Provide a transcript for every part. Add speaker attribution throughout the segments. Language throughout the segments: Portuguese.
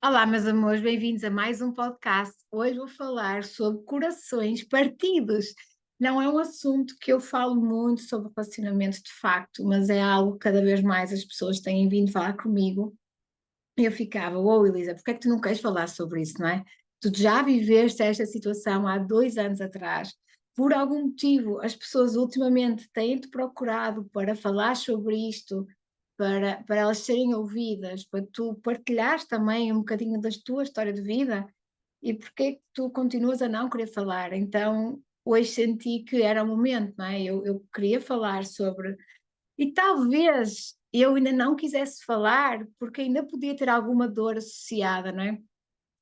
Speaker 1: Olá, meus amores, bem-vindos a mais um podcast. Hoje vou falar sobre corações partidos. Não é um assunto que eu falo muito sobre relacionamentos de facto, mas é algo que cada vez mais as pessoas têm vindo falar comigo. E eu ficava, Elisa, porque é que tu não queres falar sobre isso, não é? Tu já viveste esta situação há 2 anos atrás. Por algum motivo, as pessoas ultimamente têm-te procurado para falar sobre isto, para elas serem ouvidas, para tu partilhares também um bocadinho da tua história de vida, e porque é que tu continuas a não querer falar? Então, hoje senti que era o momento, não é? Eu queria falar sobre, e talvez eu ainda não quisesse falar, porque ainda podia ter alguma dor associada, não é?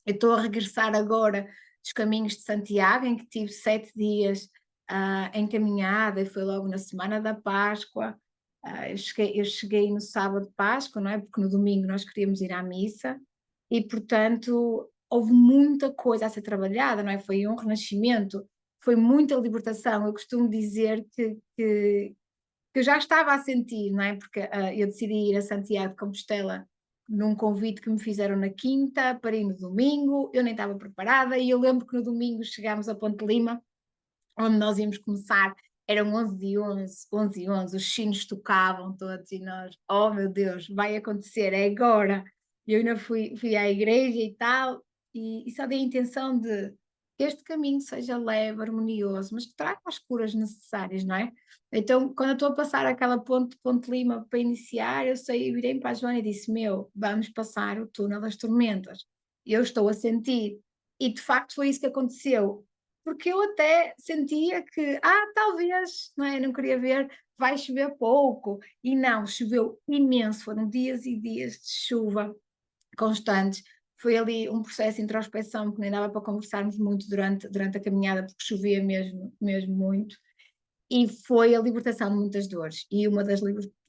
Speaker 1: Eu estou a regressar agora dos caminhos de Santiago, em que tive 7 dias em caminhada, e foi logo na semana da Páscoa. Eu cheguei no sábado de Páscoa, não é? Porque no domingo nós queríamos ir à missa, e portanto houve muita coisa a ser trabalhada, não é? Foi um renascimento, foi muita libertação. Eu costumo dizer que eu já estava a sentir, não é? Porque eu decidi ir a Santiago de Compostela num convite que me fizeram na quinta para ir no domingo, eu nem estava preparada, e eu lembro que no domingo chegámos a Ponte Lima, onde nós íamos começar, eram 11h11, 11h11, os sinos tocavam todos e nós, oh meu Deus, vai acontecer, é agora. Eu ainda fui à igreja e tal, e só dei a intenção de que este caminho seja leve, harmonioso, mas que traga as curas necessárias, não é? Então, quando eu estou a passar aquela ponte de Ponte Lima para iniciar, eu sei, virei para a Joana e disse: Meu, vamos passar o túnel das tormentas. Eu estou a sentir. E de facto foi isso que aconteceu, porque eu até sentia que, talvez, não é? Não queria ver, vai chover pouco. E não, choveu imenso, foram dias e dias de chuva constantes. Foi ali um processo de introspeção, que nem dava para conversarmos muito durante a caminhada, porque chovia mesmo, mesmo muito. E foi a libertação de muitas dores. E uma das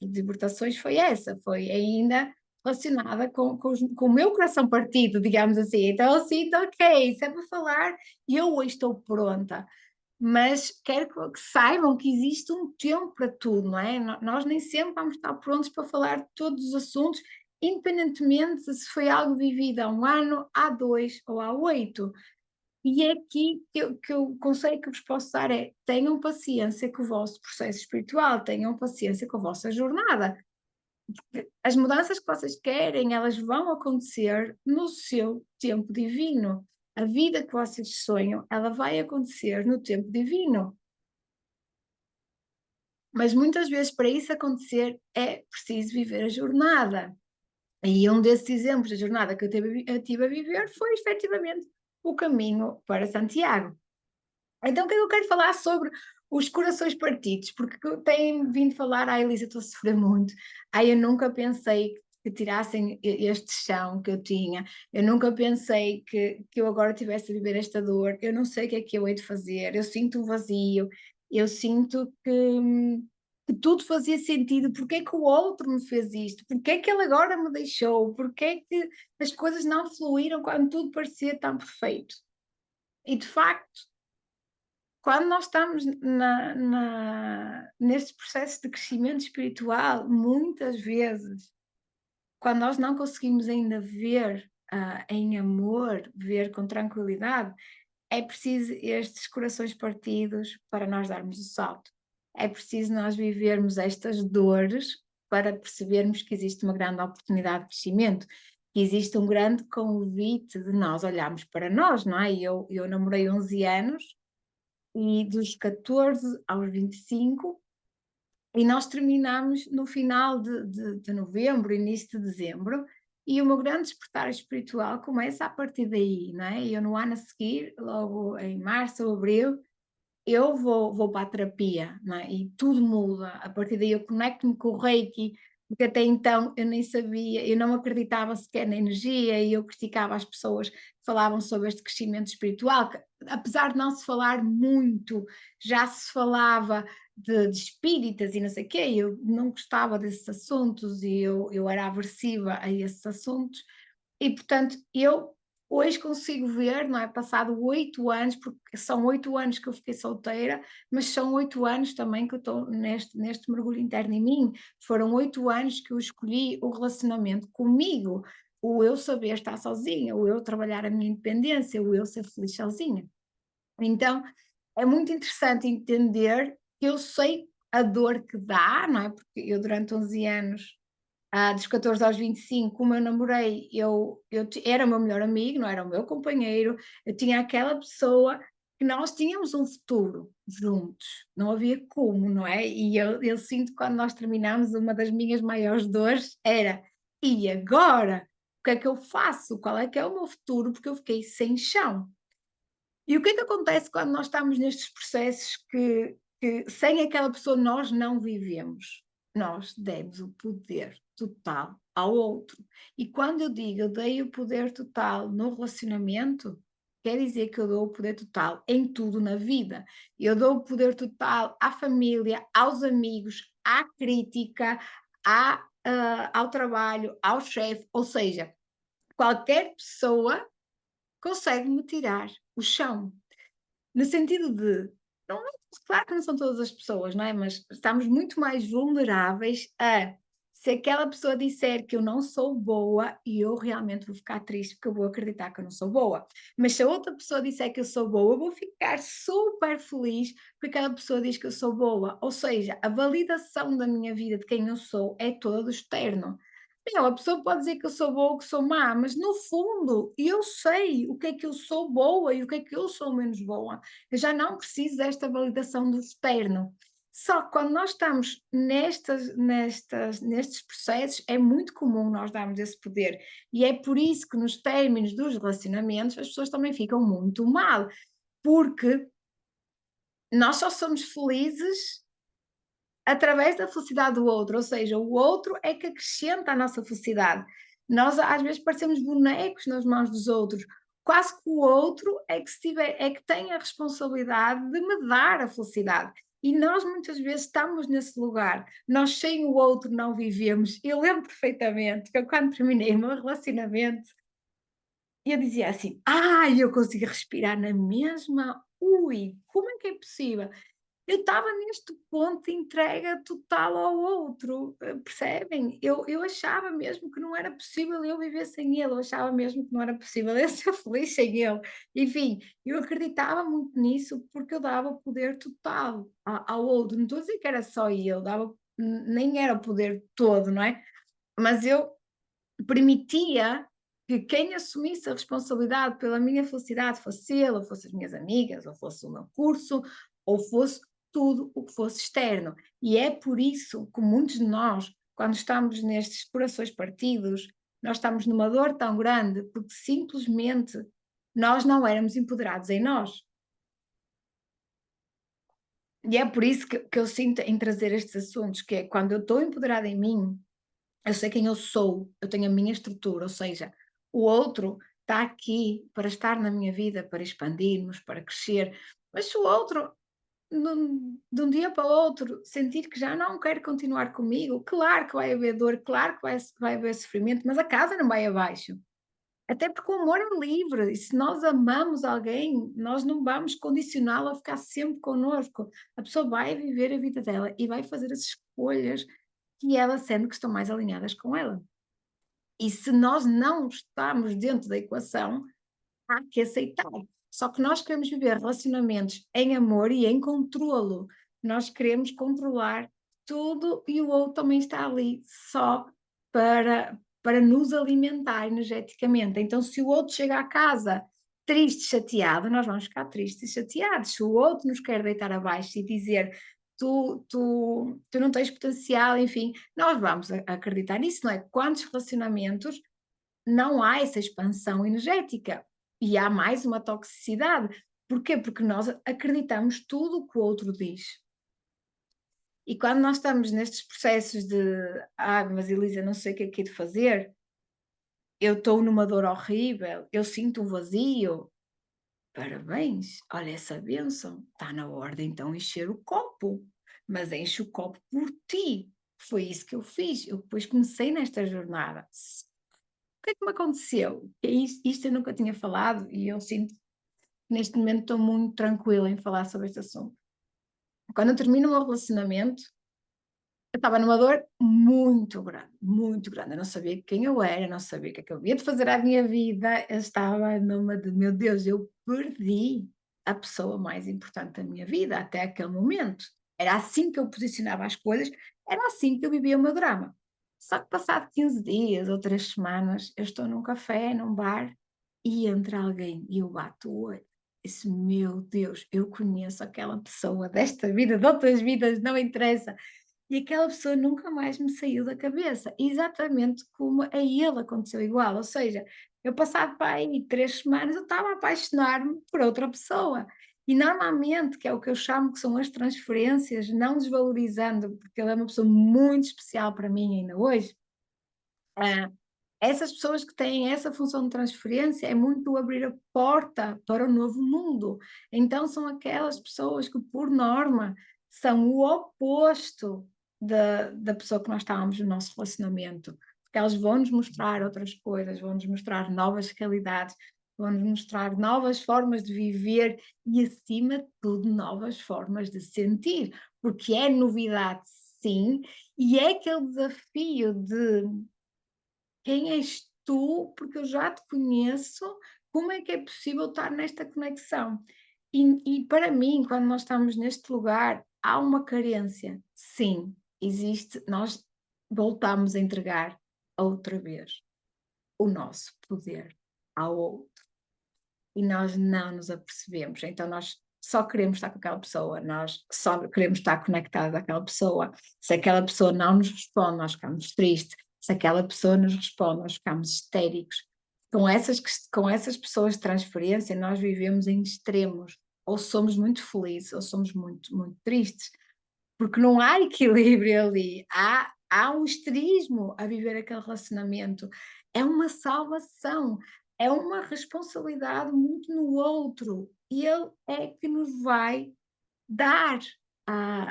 Speaker 1: libertações foi essa, foi ainda relacionada com o meu coração partido, digamos assim. Então eu sinto, ok, se é para falar, eu hoje estou pronta. Mas quero que saibam que existe um tempo para tudo, não é? Nós nem sempre vamos estar prontos para falar de todos os assuntos, independentemente se foi algo vivido há 1 ano, há 2 ou há 8. E é aqui que o conselho que vos posso dar é: tenham paciência com o vosso processo espiritual, tenham paciência com a vossa jornada. As mudanças que vocês querem, elas vão acontecer no seu tempo divino. A vida que vocês sonham, ela vai acontecer no tempo divino. Mas muitas vezes, para isso acontecer, é preciso viver a jornada. E um desses exemplos da jornada que eu tive a viver foi efetivamente o caminho para Santiago. Então, o que é que eu quero falar sobre os corações partidos? Porque têm vindo falar, Elisa, estou a sofrer muito. Eu nunca pensei que tirassem este chão que eu tinha. Eu nunca pensei que eu agora tivesse a viver esta dor. Eu não sei o que é que eu hei de fazer. Eu sinto um vazio. Eu sinto que tudo fazia sentido. Porque é que o outro me fez isto? Porque é que ele agora me deixou? Porque é que as coisas não fluíram quando tudo parecia tão perfeito? E de facto, quando nós estamos neste processo de crescimento espiritual, muitas vezes, quando nós não conseguimos ainda ver em amor, ver com tranquilidade, é preciso estes corações partidos para nós darmos o salto. É preciso nós vivermos estas dores para percebermos que existe uma grande oportunidade de crescimento, que existe um grande convite de nós olharmos para nós, não é? Eu namorei 11 anos, e dos 14 aos 25, e nós terminamos no final de novembro, início de dezembro, e o meu grande despertar espiritual começa a partir daí, não é? Eu no ano a seguir, logo em março ou abril, eu vou para a terapia, não é? E tudo muda. A partir daí eu conecto-me com o Reiki, porque até então eu nem sabia, eu não acreditava sequer na energia, e eu criticava as pessoas que falavam sobre este crescimento espiritual, que, apesar de não se falar muito, já se falava de espíritas e não sei o quê. Eu não gostava desses assuntos, e eu era aversiva a esses assuntos, e portanto eu hoje consigo ver, não é? Passado 8 anos, porque são 8 anos que eu fiquei solteira, mas são 8 anos também que eu estou neste mergulho interno em mim. Foram 8 anos que eu escolhi o relacionamento comigo. o eu saber estar sozinha, o eu trabalhar a minha independência, o eu ser feliz sozinha. Então, é muito interessante entender que eu sei a dor que dá, não é? Porque eu durante 11 anos, dos 14 aos 25, como eu namorei, era o meu melhor amigo, não era o meu companheiro, eu tinha aquela pessoa que nós tínhamos um futuro juntos, não havia como, não é? E eu sinto que quando nós terminamos, uma das minhas maiores dores era: "E agora? O que é que eu faço? Qual é que é o meu futuro?", porque eu fiquei sem chão. E o que é que acontece quando nós estamos nestes processos que sem aquela pessoa nós não vivemos? Nós demos o poder total ao outro. E quando eu digo eu dei o poder total no relacionamento, quer dizer que eu dou o poder total em tudo na vida. Eu dou o poder total à família, aos amigos, à crítica, ao trabalho, ao chefe, ou seja, qualquer pessoa consegue-me tirar o chão. No sentido de, não é, claro que não são todas as pessoas, não é? Mas estamos muito mais vulneráveis a, se aquela pessoa disser que eu não sou boa, e eu realmente vou ficar triste porque eu vou acreditar que eu não sou boa. Mas se a outra pessoa disser que eu sou boa, eu vou ficar super feliz porque aquela pessoa diz que eu sou boa. Ou seja, a validação da minha vida, de quem eu sou, é toda do externo. Não, a pessoa pode dizer que eu sou boa ou que sou má, mas no fundo eu sei o que é que eu sou boa e o que é que eu sou menos boa. Eu já não preciso desta validação do externo. Só que quando nós estamos nestes processos, é muito comum nós darmos esse poder. E é por isso que nos términos dos relacionamentos as pessoas também ficam muito mal, porque nós só somos felizes através da felicidade do outro, ou seja, o outro é que acrescenta a nossa felicidade. Nós às vezes parecemos bonecos nas mãos dos outros, quase que o outro é que tem a responsabilidade de me dar a felicidade. E nós muitas vezes estamos nesse lugar, nós sem o outro não vivemos. Eu lembro perfeitamente que eu quando terminei o meu relacionamento, eu dizia assim: "Ai, eu consigo respirar na mesma? Ui, como é que é possível?" Eu estava neste ponto de entrega total ao outro, percebem? Eu achava mesmo que não era possível eu viver sem ele, eu achava mesmo que não era possível eu ser feliz sem ele. Enfim, eu acreditava muito nisso, porque eu dava poder total ao outro. Não estou a dizer que era só eu, dava nem era o poder todo, não é? Mas eu permitia que quem assumisse a responsabilidade pela minha felicidade fosse ele, ou fosse as minhas amigas, ou fosse o meu curso, ou fosse tudo o que fosse externo. E é por isso que muitos de nós, quando estamos nestes corações partidos, nós estamos numa dor tão grande porque simplesmente nós não éramos empoderados em nós. E é por isso que eu sinto em trazer estes assuntos, que é quando eu estou empoderada em mim, eu sei quem eu sou, eu tenho a minha estrutura, ou seja, o outro está aqui para estar na minha vida, para expandirmos, para crescer, mas se o outro, de um dia para o outro, sentir que já não quer continuar comigo, claro que vai haver dor, claro que vai haver sofrimento, mas a casa não vai abaixo. Até porque o amor é livre, e se nós amamos alguém, nós não vamos condicioná-lo a ficar sempre connosco. A pessoa vai viver a vida dela e vai fazer as escolhas que ela sente que estão mais alinhadas com ela. E se nós não estamos dentro da equação, há que aceitar. Só que nós queremos viver relacionamentos em amor e em controlo. Nós queremos controlar tudo e o outro também está ali só para nos alimentar energeticamente. Então, se o outro chega à casa triste, chateado, nós vamos ficar tristes e chateados. Se o outro nos quer deitar abaixo e dizer tu não tens potencial, enfim, nós vamos acreditar nisso, não é? Quantos relacionamentos não há essa expansão energética e há mais uma toxicidade. Porquê? Porque nós acreditamos tudo o que o outro diz. E quando nós estamos nestes processos de mas Elisa, não sei o que é de fazer, eu estou numa dor horrível, eu sinto um vazio. Parabéns, olha essa bênção, está na hora de então encher o copo, mas enche o copo por ti. Foi isso que eu fiz, eu depois comecei nesta jornada. O que é que me aconteceu? É isto eu nunca tinha falado e eu sinto que neste momento estou muito tranquila em falar sobre este assunto. Quando eu termino o meu relacionamento, Eu estava numa dor muito grande, muito grande. Eu não sabia quem eu era, não sabia o que é que eu havia de fazer à minha vida. Eu estava numa de, meu Deus, eu perdi a pessoa mais importante da minha vida até aquele momento. Era assim que eu posicionava as coisas, era assim que eu vivia o meu drama. Só que passado 15 dias ou 3 semanas, eu estou num café, num bar, e entra alguém e eu bato o olho. Disse, meu Deus, eu conheço aquela pessoa desta vida, de outras vidas, não interessa, e aquela pessoa nunca mais me saiu da cabeça, exatamente como a ele aconteceu igual, ou seja, eu passado para aí 3 semanas eu estava a apaixonar-me por outra pessoa. E normalmente, que é o que eu chamo que são as transferências, não desvalorizando, porque ele é uma pessoa muito especial para mim ainda hoje, ah, essas pessoas que têm essa função de transferência é muito abrir a porta para o novo mundo. Então são aquelas pessoas que, por norma, são o oposto da pessoa que nós estávamos no nosso relacionamento, porque elas vão-nos mostrar outras coisas, vão-nos mostrar novas realidades, vão-nos mostrar novas formas de viver e, acima de tudo, novas formas de sentir, porque é novidade, sim, e é aquele desafio de quem és tu? Porque eu já te conheço, como é que é possível estar nesta conexão? E para mim, quando nós estamos neste lugar, há uma carência. Sim, existe, nós voltamos a entregar outra vez o nosso poder ao outro e nós não nos apercebemos. Então nós só queremos estar com aquela pessoa, nós só queremos estar conectados àquela pessoa. Se aquela pessoa não nos responde, nós ficamos tristes. Se aquela pessoa nos responde, nós ficamos histéricos. Com essas pessoas de transferência, nós vivemos em extremos. Ou somos muito felizes, ou somos muito, muito tristes, porque não há equilíbrio ali. Há um esterismo a viver aquele relacionamento. É uma salvação, é uma responsabilidade muito no outro. E ele é que nos vai dar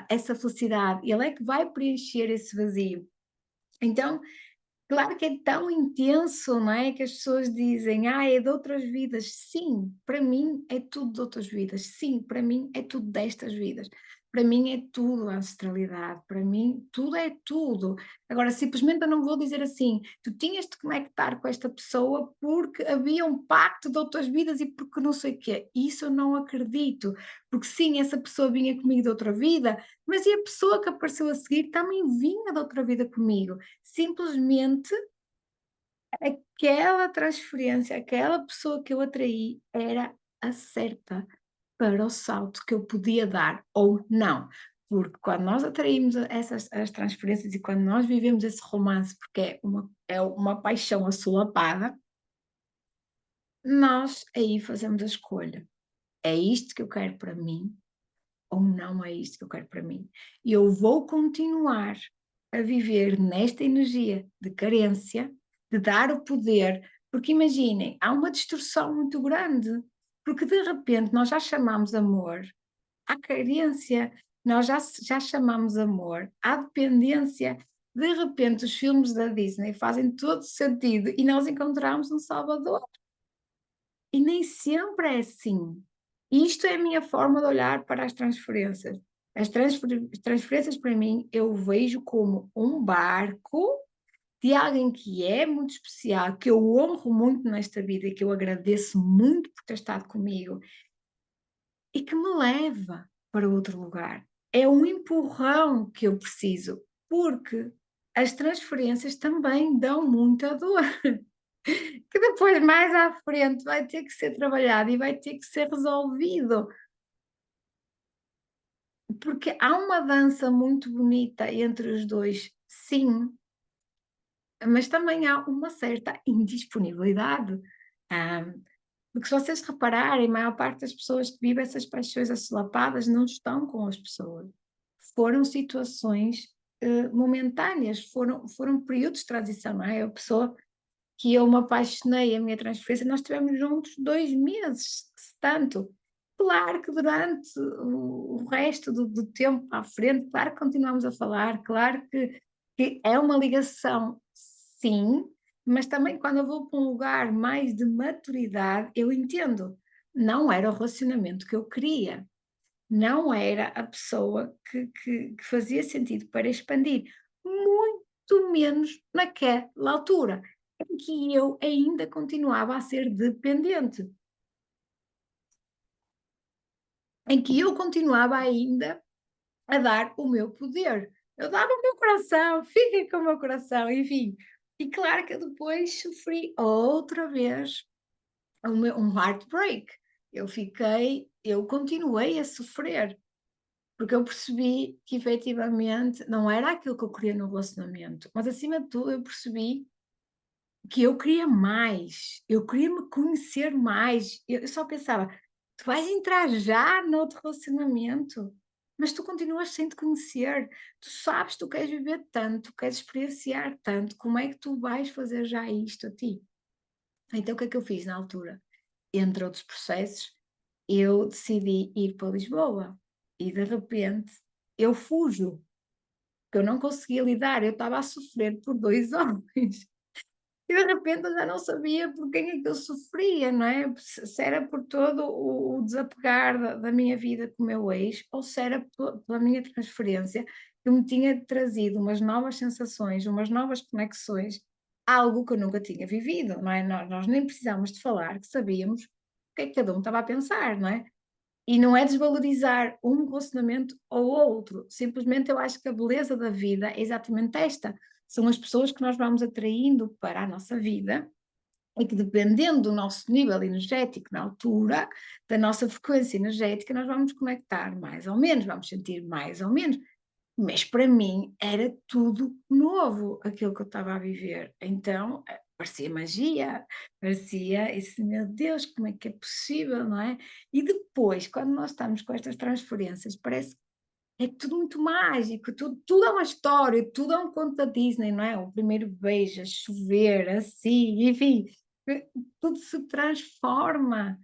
Speaker 1: essa felicidade, ele é que vai preencher esse vazio. Então, claro que é tão intenso, não é? Que as pessoas dizem, é de outras vidas. Sim, para mim é tudo de outras vidas. Sim, para mim é tudo destas vidas. Para mim é tudo a ancestralidade. Para mim, tudo é tudo. Agora, simplesmente eu não vou dizer assim, tu tinhas de conectar com esta pessoa porque havia um pacto de outras vidas e porque não sei o quê. Isso eu não acredito. Porque sim, essa pessoa vinha comigo de outra vida, mas e a pessoa que apareceu a seguir também vinha de outra vida comigo. Simplesmente aquela transferência, aquela pessoa que eu atraí era a certa para o salto que eu podia dar ou não. Porque quando nós atraímos essas as transferências e quando nós vivemos esse romance, porque é uma paixão assolapada, nós aí fazemos a escolha. É isto que eu quero para mim ou não é isto que eu quero para mim? E eu vou continuar a viver nesta energia de carência, de dar o poder, porque imaginem, há uma distorção muito grande, porque de repente nós já chamamos amor à carência, nós já chamamos amor à dependência. De repente, os filmes da Disney fazem todo sentido e nós encontramos um Salvador. E nem sempre é assim. Isto é a minha forma de olhar para as transferências. Transferências para mim eu vejo como um barco de alguém que é muito especial, que eu honro muito nesta vida e que eu agradeço muito por ter estado comigo e que me leva para outro lugar. É um empurrão que eu preciso, porque as transferências também dão muita dor. Que depois, mais à frente, vai ter que ser trabalhado e vai ter que ser resolvido, porque há uma dança muito bonita entre os dois, sim, mas também há uma certa indisponibilidade. Ah, porque se vocês repararem, a maior parte das pessoas que vivem essas paixões assolapadas não estão com as pessoas. Foram situações momentâneas, foram períodos de transição, não é? A pessoa que eu me apaixonei, a minha transferência, nós estivemos juntos 2 meses, se tanto. Claro que durante o resto do tempo à frente, claro que continuamos a falar, claro que é uma ligação, sim, mas também quando eu vou para um lugar mais de maturidade, eu entendo, não era o relacionamento que eu queria. não era a pessoa que fazia sentido para expandir, muito menos naquela altura, em que eu ainda continuava a ser dependente, em que eu continuava ainda a dar o meu poder. Eu dava o meu coração, fiquem com o meu coração, enfim. E claro que eu depois sofri outra vez um heartbreak. Eu continuei a sofrer, porque eu percebi que efetivamente não era aquilo que eu queria no relacionamento, mas acima de tudo eu percebi que eu queria mais, eu queria me conhecer mais. Eu só pensava: "Tu vais entrar já noutro relacionamento, mas tu continuas sem te conhecer. Tu sabes, tu queres viver tanto, queres experienciar tanto, como é que tu vais fazer já isto a ti?". Então o que é que eu fiz na altura? Entre outros processos, eu decidi ir para Lisboa e de repente eu fujo, porque eu não conseguia lidar, eu estava a sofrer por 2 homens. E de repente eu já não sabia por quem é que eu sofria, não é? Se era por todo o desapegar da minha vida com o meu ex, ou se era pela minha transferência, que me tinha trazido umas novas sensações, umas novas conexões, algo que eu nunca tinha vivido, não é? Nós nem precisávamos de falar, que sabíamos o que é que cada um estava a pensar, não é? E não é desvalorizar um relacionamento ou outro, simplesmente eu acho que a beleza da vida é exatamente esta, são as pessoas que nós vamos atraindo para a nossa vida e que dependendo do nosso nível energético na altura, da nossa frequência energética, nós vamos conectar mais ou menos, vamos sentir mais ou menos. Mas para mim era tudo novo aquilo que eu estava a viver. Então, parecia magia, parecia esse meu Deus, como é que é possível, não é? E depois, quando nós estamos com estas transferências, parece que é tudo muito mágico, tudo é uma história, tudo é um conto da Disney, não é? O primeiro beijo, a chover, assim, enfim, tudo se transforma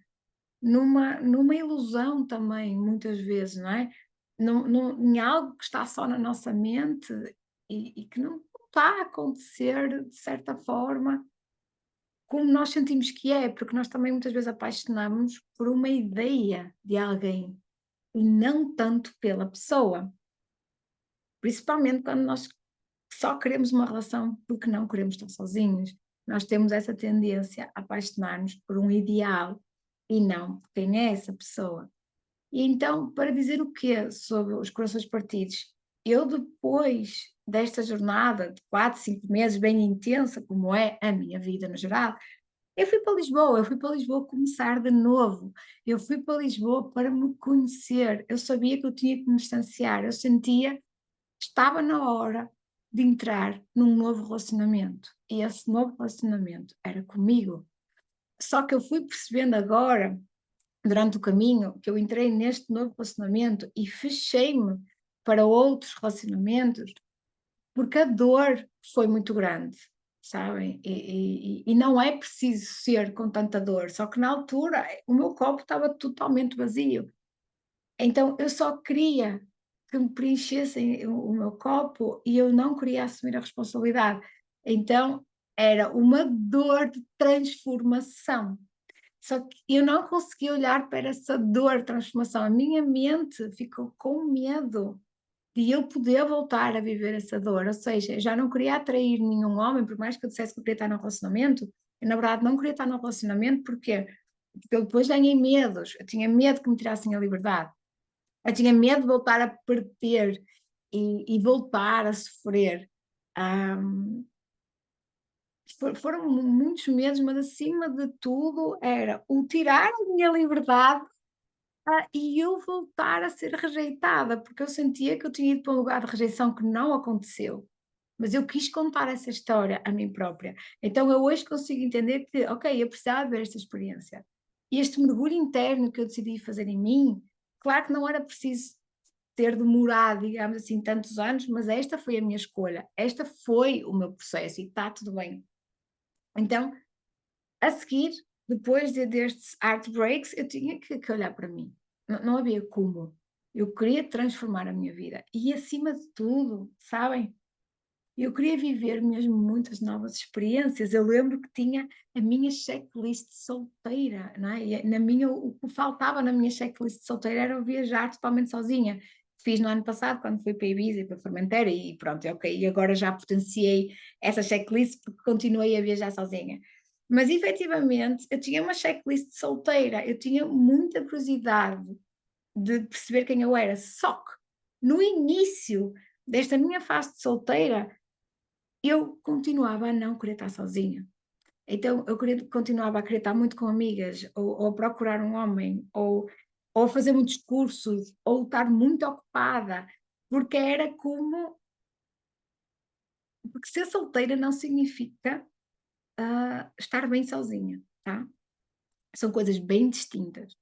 Speaker 1: numa ilusão também, muitas vezes, não é? Em algo que está só na nossa mente e que não está a acontecer de certa forma como nós sentimos que é, porque nós também muitas vezes apaixonamos por uma ideia de alguém e não tanto pela pessoa, principalmente quando nós só queremos uma relação porque não queremos estar sozinhos. Nós temos essa tendência a apaixonar-nos por um ideal e não por quem é essa pessoa. E então, para dizer o quê sobre os corações partidos? Eu depois desta jornada de 4, 5 meses bem intensa, como é a minha vida no geral, eu fui para Lisboa começar de novo, eu fui para Lisboa para me conhecer, eu sabia que eu tinha que me distanciar, eu sentia que estava na hora de entrar num novo relacionamento, e esse novo relacionamento era comigo. Só que eu fui percebendo agora durante o caminho que eu entrei neste novo relacionamento e fechei-me para outros relacionamentos, porque a dor foi muito grande, sabem? E não é preciso ser com tanta dor, só que na altura o meu copo estava totalmente vazio. Então eu só queria que me preenchessem o meu copo e eu não queria assumir a responsabilidade. Então era uma dor de transformação. Só que eu não consegui olhar para essa dor de transformação. A minha mente ficou com medo de eu poder voltar a viver essa dor. Ou seja, eu já não queria atrair nenhum homem, por mais que eu dissesse que eu queria estar num relacionamento, eu na verdade não queria estar num relacionamento porque eu depois ganhei medos. Eu tinha medo que me tirassem a liberdade. Eu tinha medo de voltar a perder e voltar a sofrer. Ahm, foram muitos medos, mas acima de tudo era o tirar a minha liberdade, e eu voltar a ser rejeitada, porque eu sentia que eu tinha ido para um lugar de rejeição que não aconteceu, mas eu quis contar essa história a mim própria. Então eu hoje consigo entender que, ok, eu precisava ver esta experiência. E este mergulho interno que eu decidi fazer em mim, claro que não era preciso ter demorado, digamos assim, tantos anos, mas esta foi a minha escolha, esta foi o meu processo e está tudo bem. Então, a seguir, depois destes heartbreaks, eu tinha que olhar para mim. Não havia como. Eu queria transformar a minha vida. E acima de tudo, sabem? Eu queria viver mesmo muitas novas experiências. Eu lembro que tinha a minha checklist de solteira, não é? E na minha, o que faltava na minha checklist de solteira era eu viajar totalmente sozinha. Fiz no ano passado, quando fui para Ibiza e para Formentera, e pronto, ok. E agora já potenciei essa checklist porque continuei a viajar sozinha. Mas efetivamente eu tinha uma checklist de solteira, eu tinha muita curiosidade de perceber quem eu era. Só que no início desta minha fase de solteira, eu continuava a não querer estar sozinha. Então eu continuava a querer estar muito com amigas, ou a procurar um homem, ou a fazer muitos cursos, ou estar muito ocupada, porque era como. Porque ser solteira não significa estar bem sozinha, tá? São coisas bem distintas.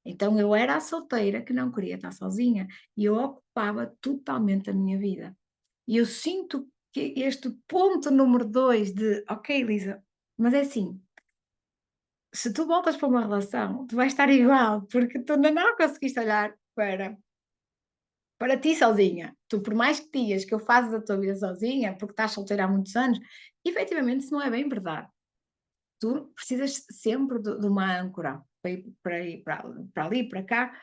Speaker 1: Então eu era a solteira que não queria estar sozinha e eu ocupava totalmente a minha vida. E eu sinto que este ponto número 2 de: "Ok, Lisa, mas é assim, se tu voltas para uma relação, tu vais estar igual, porque tu ainda não conseguiste olhar para ti sozinha. Tu, por mais que digas que eu fazes a tua vida sozinha, porque estás solteira há muitos anos, efetivamente isso não é bem verdade. Tu precisas sempre de uma âncora para ali, para cá.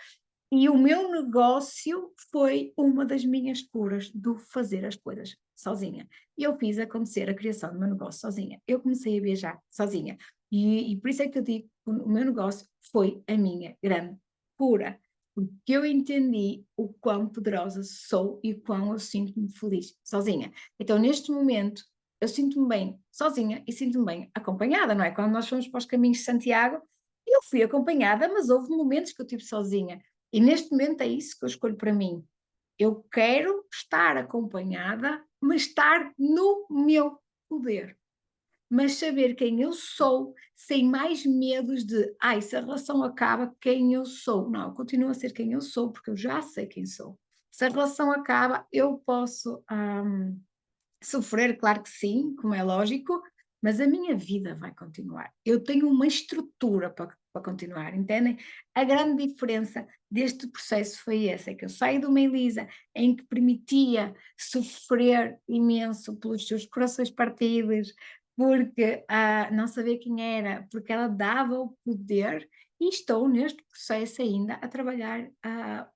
Speaker 1: E o meu negócio foi uma das minhas curas do fazer as coisas sozinha. Eu fiz acontecer a criação do meu negócio sozinha. Eu comecei a viajar sozinha. E por isso é que eu digo que o meu negócio foi a minha grande cura. Porque eu entendi o quão poderosa sou e o quão eu sinto-me feliz sozinha. Então, neste momento, eu sinto-me bem sozinha e sinto-me bem acompanhada, não é? Quando nós fomos para os caminhos de Santiago, eu fui acompanhada, mas houve momentos que eu estive sozinha. E neste momento é isso que eu escolho para mim. Eu quero estar acompanhada, mas estar no meu poder. Mas saber quem eu sou, sem mais medos de, ai, se a relação acaba, quem eu sou. Não, eu continuo a ser quem eu sou, porque eu já sei quem sou. Se a relação acaba, eu posso sofrer, claro que sim, como é lógico, mas a minha vida vai continuar. Eu tenho uma estrutura para continuar, entendem? A grande diferença deste processo foi essa, é que eu saí de uma Elisa em que permitia sofrer imenso pelos seus corações partidos, porque não sabia quem era, porque ela dava o poder, e estou neste processo ainda a trabalhar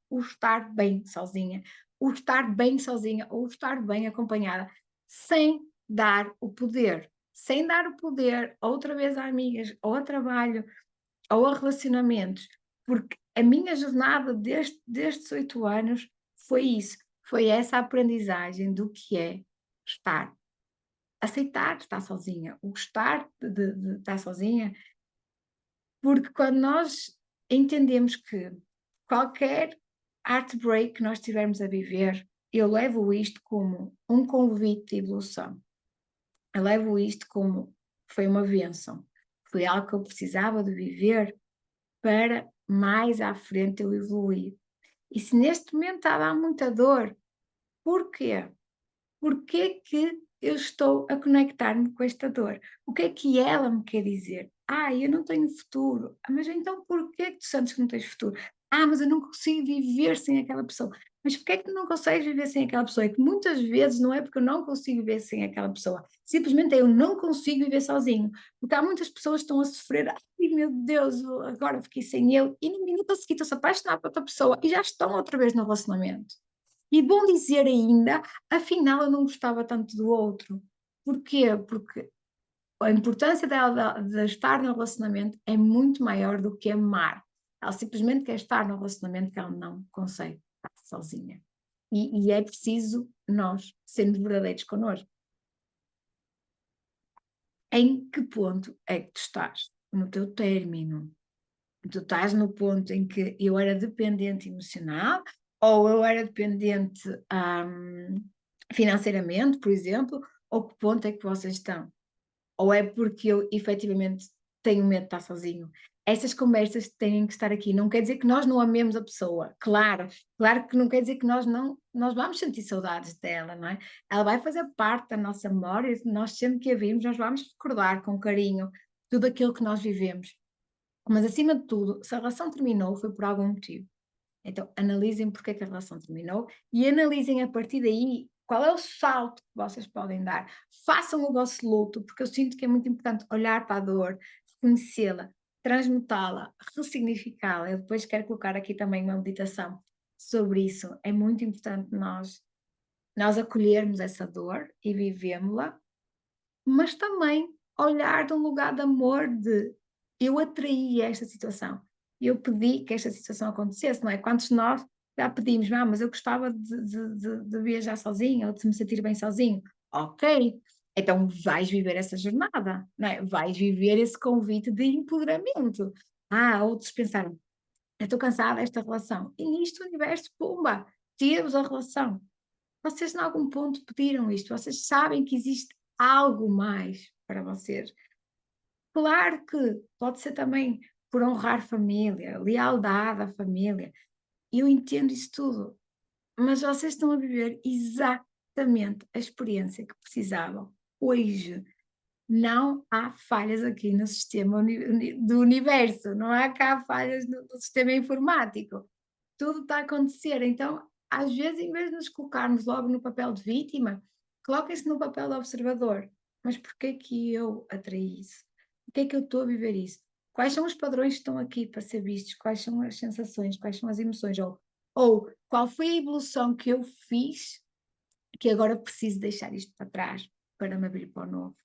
Speaker 1: o estar bem sozinha, o estar bem sozinha, ou estar bem acompanhada sem dar o poder. Sem dar o poder outra vez a amigas, ou a trabalho, ou a relacionamentos, porque a minha jornada destes 8 anos foi isso, foi essa aprendizagem do que é estar, aceitar estar sozinha, o gostar de estar sozinha, porque quando nós entendemos que qualquer heartbreak que nós estivermos a viver, eu levo isto como um convite de evolução. Eu levo isto como foi uma bênção, foi algo que eu precisava de viver para mais à frente eu evoluir. E se neste momento está a dar muita dor, porquê? Porquê que eu estou a conectar-me com esta dor? O que é que ela me quer dizer? Ah, eu não tenho futuro. Ah, mas então porquê que tu sentes que não tens futuro? Ah, mas eu não consigo viver sem aquela pessoa. Mas porquê é que tu não consegues viver sem aquela pessoa? É que muitas vezes não é porque eu não consigo viver sem aquela pessoa. Simplesmente é eu não consigo viver sozinho. Porque há muitas pessoas que estão a sofrer. Ai meu Deus, eu agora fiquei sem ele. E no minuto a seguir estão-se a apaixonar por outra pessoa e já estão outra vez no relacionamento. E bom dizer ainda, afinal eu não gostava tanto do outro. Porquê? Porque a importância dela de estar no relacionamento é muito maior do que amar. Ela simplesmente quer estar no relacionamento que ela não consegue estar sozinha. E é preciso nós sermos verdadeiros connosco. Em que ponto é que tu estás? No teu término? Tu estás no ponto em que eu era dependente emocional ou eu era dependente financeiramente, por exemplo, ou que ponto é que vocês estão? Ou é porque eu efetivamente tenho medo de estar sozinho? Essas conversas têm que estar aqui. Não quer dizer que nós não amemos a pessoa, claro, claro que não quer dizer que nós vamos sentir saudades dela, não é? Ela vai fazer parte da nossa memória, nós sempre que a vimos, nós vamos recordar com carinho tudo aquilo que nós vivemos. Mas acima de tudo, se a relação terminou, foi por algum motivo. Então, analisem porque é que a relação terminou e analisem a partir daí Qual é o salto que vocês podem dar? Façam o vosso luto, porque eu sinto que é muito importante olhar para a dor, reconhecê-la, transmutá-la, ressignificá-la. Eu depois quero colocar aqui também uma meditação sobre isso. É muito importante nós acolhermos essa dor e vivemos-la, mas também olhar de um lugar de amor de eu atraí esta situação, eu pedi que esta situação acontecesse, não é? Quantos de nós já pedimos, mas eu gostava de viajar sozinho ou de me sentir bem sozinho. Ok, então vais viver essa jornada, não é? Vais viver esse convite de empoderamento. Outros pensaram, eu estou cansada desta relação. E nisto o universo, pumba, tira-vos a relação. Vocês, em algum ponto, pediram isto, vocês sabem que existe algo mais para vocês. Claro que pode ser também por honrar família, lealdade à família, eu entendo isso tudo, mas vocês estão a viver exatamente a experiência que precisavam hoje. Não há falhas aqui no sistema do universo, não há cá falhas no sistema informático. Tudo está a acontecer. Então, às vezes, em vez de nos colocarmos logo no papel de vítima, coloquem-se no papel de observador. Mas porquê que eu atraí isso? Porquê é que eu estou a viver isso? Quais são os padrões que estão aqui para ser vistos? Quais são as sensações? Quais são as emoções? Ou qual foi a evolução que eu fiz que agora preciso deixar isto para trás para me abrir para o novo?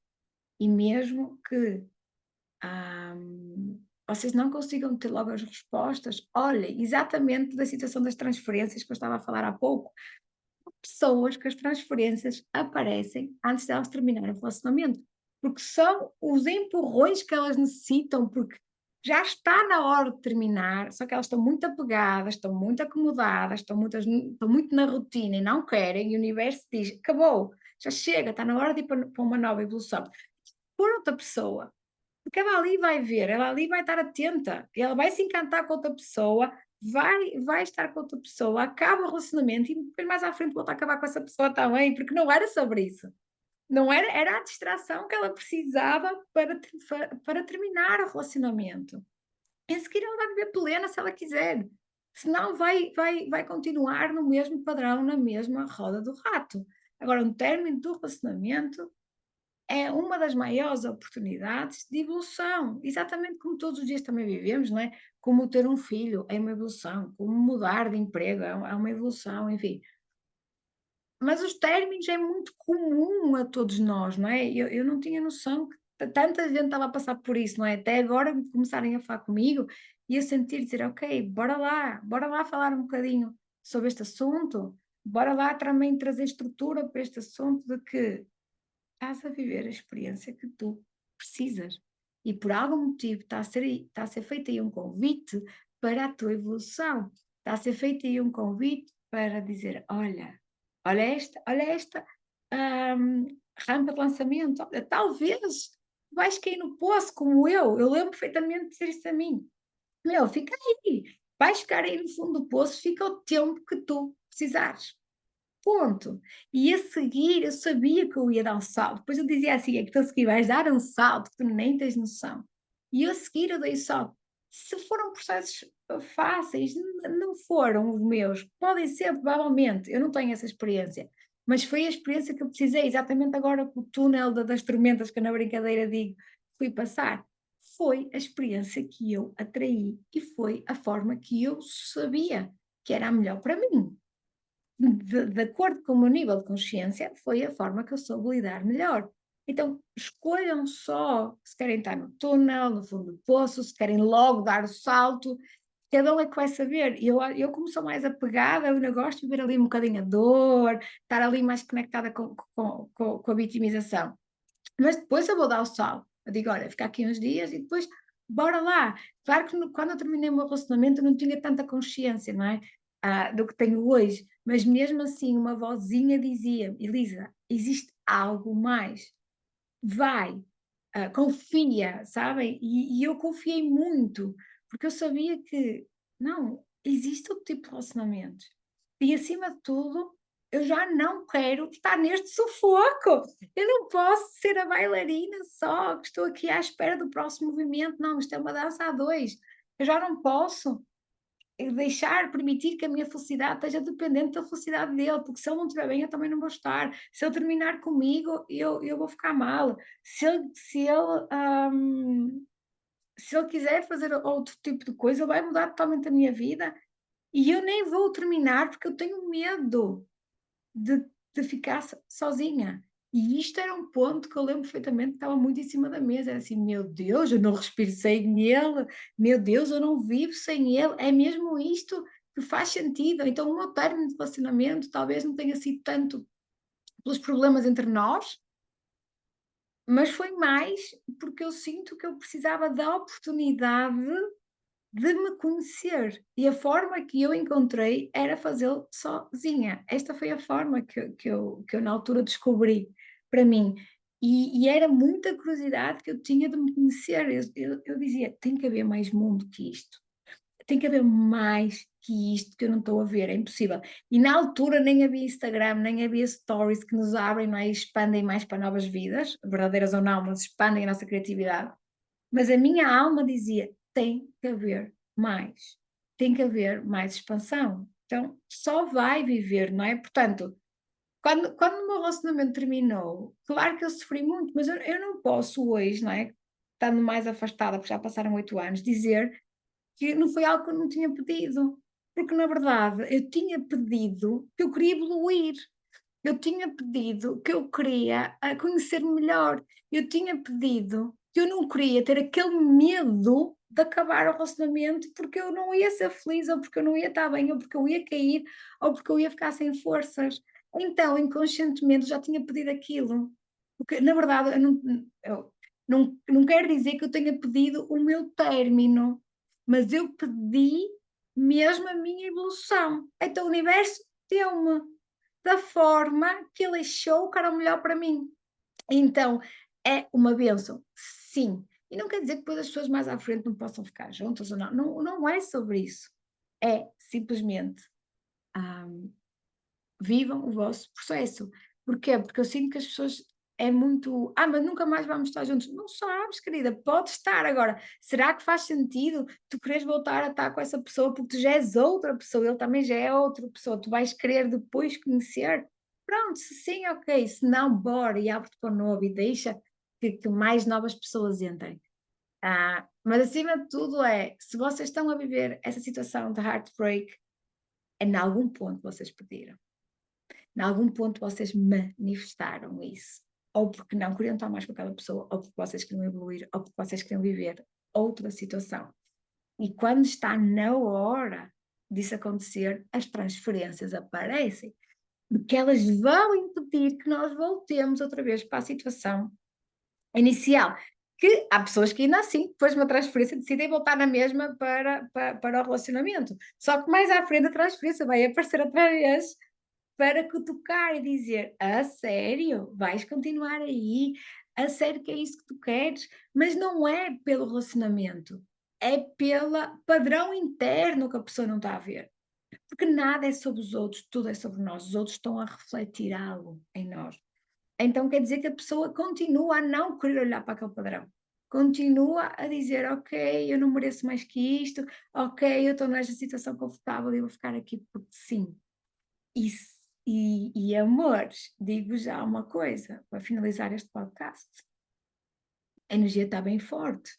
Speaker 1: E mesmo que vocês não consigam ter logo as respostas, olhem, exatamente da situação das transferências que eu estava a falar há pouco, pessoas que as transferências aparecem antes de elas terminarem o relacionamento, porque são os empurrões que elas necessitam, porque já está na hora de terminar, só que elas estão muito apegadas, estão muito acomodadas, estão muito na rotina e não querem, e o universo diz: acabou, já chega, está na hora de ir para uma nova evolução. Por outra pessoa, porque ela ali vai ver, ela ali vai estar atenta, ela vai se encantar com outra pessoa, vai estar com outra pessoa, acaba o relacionamento e depois mais à frente volta a acabar com essa pessoa também, porque não era sobre isso. Não era, era a distração que ela precisava para terminar o relacionamento. Em seguida ela vai viver plena se ela quiser. Senão vai continuar no mesmo padrão, na mesma roda do rato. Agora, um término do relacionamento é uma das maiores oportunidades de evolução, exatamente como todos os dias também vivemos, não é? Como ter um filho é uma evolução, como mudar de emprego é uma evolução, enfim. Mas os términos é muito comum a todos nós, não é? Eu não tinha noção que tanta gente estava a passar por isso, não é? Até agora começarem a falar comigo e eu sentir dizer, ok, bora lá falar um bocadinho sobre este assunto, bora lá também trazer estrutura para este assunto de que estás a viver a experiência que tu precisas. E por algum motivo está a ser feito aí um convite para a tua evolução. Está a ser feito aí um convite para dizer: olha esta hum, rampa de lançamento, olha, talvez vais cair no poço como eu lembro perfeitamente de dizer isso a mim. Meu, fica aí, vais ficar aí no fundo do poço, fica o tempo que tu precisares. Ponto. E a seguir eu sabia que eu ia dar um salto, depois eu dizia assim: "É que tu a seguir vais dar um salto que tu nem tens noção". E eu a seguir eu dei o salto. Se foram processos, fáceis, não foram os meus, podem ser provavelmente, eu não tenho essa experiência, mas foi a experiência que eu precisei, exatamente agora com o túnel das tormentas que eu na brincadeira digo, fui passar. Foi a experiência que eu atraí e foi a forma que eu sabia que era a melhor para mim de acordo com o meu nível de consciência, foi a forma que eu soube lidar melhor. Então, escolham só se querem estar no túnel, no fundo do poço, se querem logo dar o salto, cada um é que vai saber. Eu como sou mais apegada, eu ainda gosto de ver ali um bocadinho a dor, estar ali mais conectada com a vitimização. Mas depois eu vou dar o salto. Eu digo, olha, ficar aqui uns dias e depois bora lá. Claro que quando eu terminei o meu relacionamento eu não tinha tanta consciência, não é? Do que tenho hoje, mas mesmo assim uma vozinha dizia, Elisa, existe algo mais, vai, confia, sabem? E eu confiei muito, porque eu sabia que, não, existe outro tipo de relacionamentos. E acima de tudo, eu já não quero estar neste sufoco. Eu não posso ser a bailarina só, que estou aqui à espera do próximo movimento. Não, isto é uma dança a dois. Eu já não posso. deixar, permitir que a minha felicidade esteja dependente da felicidade dele, porque se ele não estiver bem, eu também não vou estar. Se ele terminar comigo, eu vou ficar mal. Hum, se ele quiser fazer outro tipo de coisa, ele vai mudar totalmente a minha vida e eu nem vou terminar porque eu tenho medo de, de ficar sozinha. E isto era um ponto que eu lembro perfeitamente que estava muito em cima da mesa. Era assim, meu Deus, eu não respiro sem ele, meu Deus, eu não vivo sem ele. É mesmo isto que faz sentido. Então, o meu término de relacionamento talvez não tenha sido tanto pelos problemas entre nós, mas foi mais porque eu sinto que eu precisava da oportunidade de me conhecer. E a forma que eu encontrei era fazê-lo sozinha. Esta foi a forma que eu na altura descobri para mim. E era muita curiosidade que eu tinha de me conhecer. Eu dizia: tem que haver mais mundo que isto. Tem que haver mais que isto que eu não estou a ver, é impossível. E na altura nem havia Instagram, nem havia stories que nos abrem mais, expandem mais para novas vidas, verdadeiras ou não, mas expandem a nossa criatividade. Mas a minha alma dizia: tem que haver mais, tem que haver mais expansão. Então, só vai viver, não é? Portanto, quando o meu relacionamento terminou, claro que eu sofri muito, mas eu não posso hoje, não é? Estando mais afastada, porque já passaram 8 anos, dizer que não foi algo que eu não tinha pedido. Porque, na verdade, eu tinha pedido que eu queria evoluir. Eu tinha pedido que eu queria conhecer-me melhor. Eu tinha pedido que eu não queria ter aquele medo de acabar o relacionamento porque eu não ia ser feliz, ou porque eu não ia estar bem, ou porque eu ia cair, ou porque eu ia ficar sem forças. Então, inconscientemente, já tinha pedido aquilo. Porque, na verdade, eu não quero dizer que eu tenha pedido o meu término, mas eu pedi mesmo a minha evolução. Então, o universo deu-me da forma que ele achou que era o melhor para mim. Então, é uma bênção, sim. E não quer dizer que depois as pessoas mais à frente não possam ficar juntas ou não. Não, não é sobre isso. É simplesmente vivam o vosso processo. Porquê? Porque eu sinto que as pessoas é muito, mas nunca mais vamos estar juntos. Não sabes, querida, pode estar agora. Será que faz sentido tu queres voltar a estar com essa pessoa porque tu já és outra pessoa, ele também já é outra pessoa, tu vais querer depois conhecer? Pronto, se sim, ok, se não, bora e abre-te para o novo e deixa que mais novas pessoas entrem. Mas acima de tudo se vocês estão a viver essa situação de heartbreak, em algum ponto vocês pediram. Em algum ponto vocês manifestaram isso. Ou porque não queriam estar mais com aquela pessoa, ou porque vocês queriam evoluir, ou porque vocês queriam viver outra situação. E quando está na hora disso acontecer, as transferências aparecem. Porque elas vão impedir que nós voltemos outra vez para a situação inicial. Que há pessoas que ainda assim, depois de uma transferência, decidem voltar na mesma para o relacionamento. Só que mais à frente a transferência vai aparecer outra vez para cutucar e dizer: "A sério? Vais continuar aí? A sério que é isso que tu queres?" Mas não é pelo relacionamento, é pelo padrão interno que a pessoa não está a ver. Porque nada é sobre os outros, tudo é sobre nós. Os outros estão a refletir algo em nós. Então quer dizer que a pessoa continua a não querer olhar para aquele padrão. Continua a dizer: "Ok, eu não mereço mais que isto. Ok, eu estou nesta situação confortável e eu vou ficar aqui porque sim." E amores, digo já uma coisa, para finalizar este podcast, a energia está bem forte,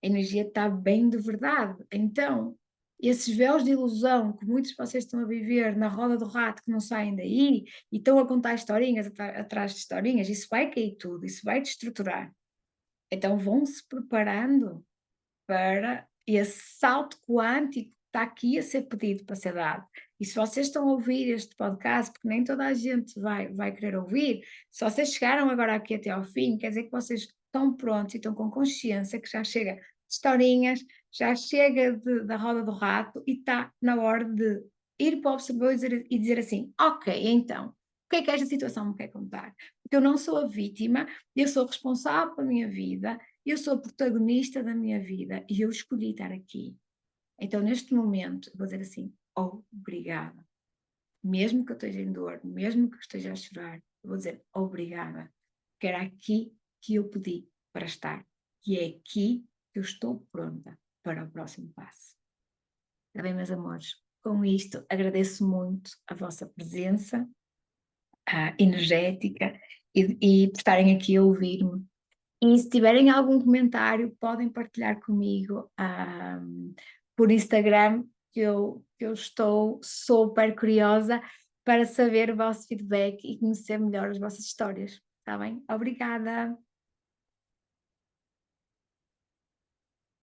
Speaker 1: a energia está bem de verdade. Então, esses véus de ilusão que muitos de vocês estão a viver na roda do rato que não saem daí e estão a contar historinhas atrás de historinhas, isso vai cair tudo, isso vai destruturar. Então vão-se preparando para esse salto quântico que está aqui a ser pedido para ser dado. E se vocês estão a ouvir este podcast, porque nem toda a gente vai querer ouvir, se vocês chegaram agora aqui até ao fim, quer dizer que vocês estão prontos e estão com consciência que já chega de historinhas, já chega da roda do rato e está na hora de ir para o observador e dizer assim: ok, então, o que é que esta situação me quer contar? Porque eu não sou a vítima, eu sou responsável pela minha vida, eu sou protagonista da minha vida e eu escolhi estar aqui. Então, neste momento, vou dizer assim: obrigada. Mesmo que eu esteja em dor, mesmo que eu esteja a chorar, eu vou dizer obrigada. Que era aqui que eu pedi para estar. E é aqui que eu estou pronta para o próximo passo. Está bem, meus amores? Com isto, agradeço muito a vossa presença, energética, e por estarem aqui a ouvir-me. E se tiverem algum comentário, podem partilhar comigo, por Instagram, que eu estou super curiosa para saber o vosso feedback e conhecer melhor as vossas histórias. Está bem? Obrigada!